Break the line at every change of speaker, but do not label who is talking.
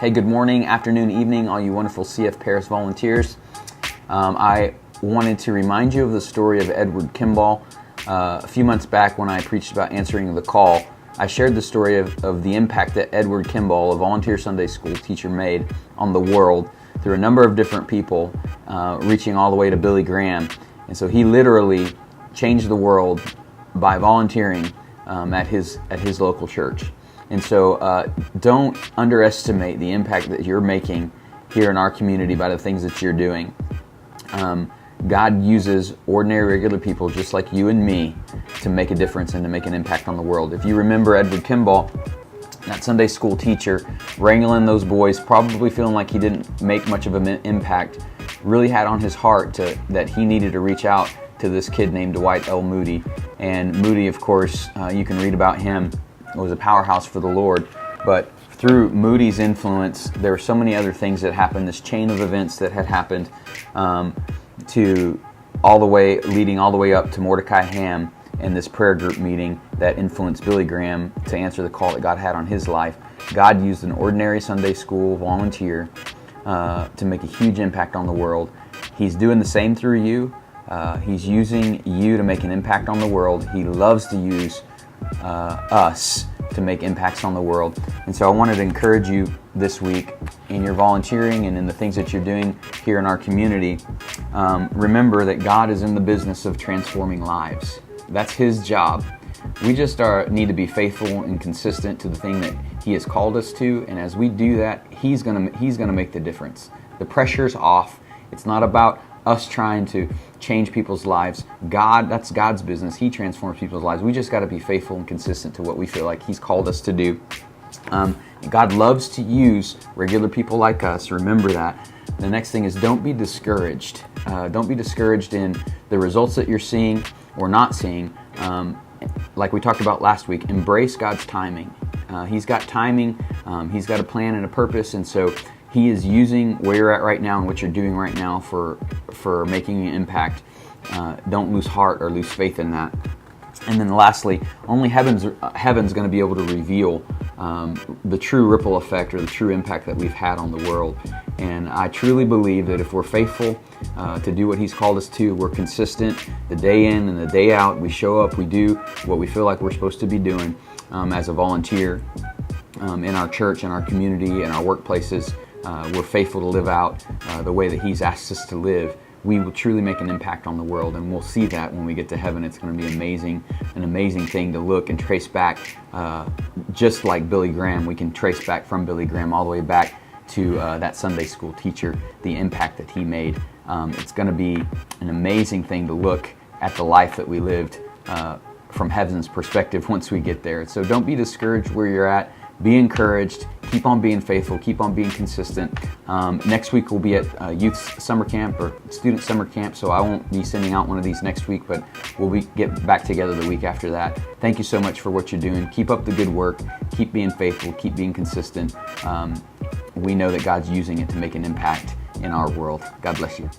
Hey, good morning, afternoon, evening, all you wonderful cfparis volunteers. I wanted to remind you of the story of Edward Kimball. A few months back when I preached about answering the call, I shared the story of the impact that Edward Kimball, a volunteer Sunday school teacher, made on the world through a number of different people, reaching all the way to Billy Graham. And so he literally changed the world by volunteering at his local church. And so don't underestimate the impact that you're making here in our community by the things that you're doing. God uses ordinary, regular people just like you and me to make a difference and to make an impact on the world. If you remember Edward Kimball, that Sunday school teacher, wrangling those boys, probably feeling like he didn't make much of an impact, really had on his heart that he needed to reach out to this kid named Dwight L. Moody. And Moody, of course, you can read about him, was a powerhouse for the Lord. But through Moody's influence, there were so many other things that happened, this chain of events that had happened leading all the way up to Mordecai Ham and this prayer group meeting that influenced Billy Graham to answer the call that God had on his life. God used an ordinary Sunday school volunteer to make a huge impact on the world. He's doing the same through you. He's using you to make an impact on the world. He loves to use us to make impacts on the world. And so I wanted to encourage you this week in your volunteering and in the things that you're doing here in our community. Remember that God is in the business of transforming lives. That's His job. We just need to be faithful and consistent to the thing that He has called us to, and as we do that, He's gonna make the difference. The pressure's off. It's not about us trying to change people's lives. That's God's business. He transforms people's lives. We just got to be faithful and consistent to what we feel like He's called us to do. God loves to use regular people like us. Remember that. The next thing is don't be discouraged. Don't be discouraged in the results that you're seeing or not seeing. Like we talked about last week, embrace God's timing. He's got timing. He's got a plan and a purpose, and so He is using where you're at right now and what you're doing right now for making an impact. Don't lose heart or lose faith in that. And then lastly, only heaven's going to be able to reveal the true ripple effect or the true impact that we've had on the world. And I truly believe that if we're faithful to do what He's called us to, we're consistent the day in and the day out, we show up, we do what we feel like we're supposed to be doing as a volunteer in our church, in our community, in our workplaces. We're faithful to live out the way that He's asked us to live. We will truly make an impact on the world, and we'll see that when we get to heaven. It's going to be amazing, an amazing thing to look and trace back, just like Billy Graham. We can trace back from Billy Graham all the way back to that Sunday school teacher, the impact that he made. It's going to be an amazing thing to look at the life that we lived from heaven's perspective once we get there. So don't be discouraged where you're at. Be encouraged. Keep on being faithful. Keep on being consistent. Next week we'll be at youth summer camp or student summer camp, so I won't be sending out one of these next week, but we'll get back together the week after that. Thank you so much for what you're doing. Keep up the good work. Keep being faithful. Keep being consistent. We know that God's using it to make an impact in our world. God bless you.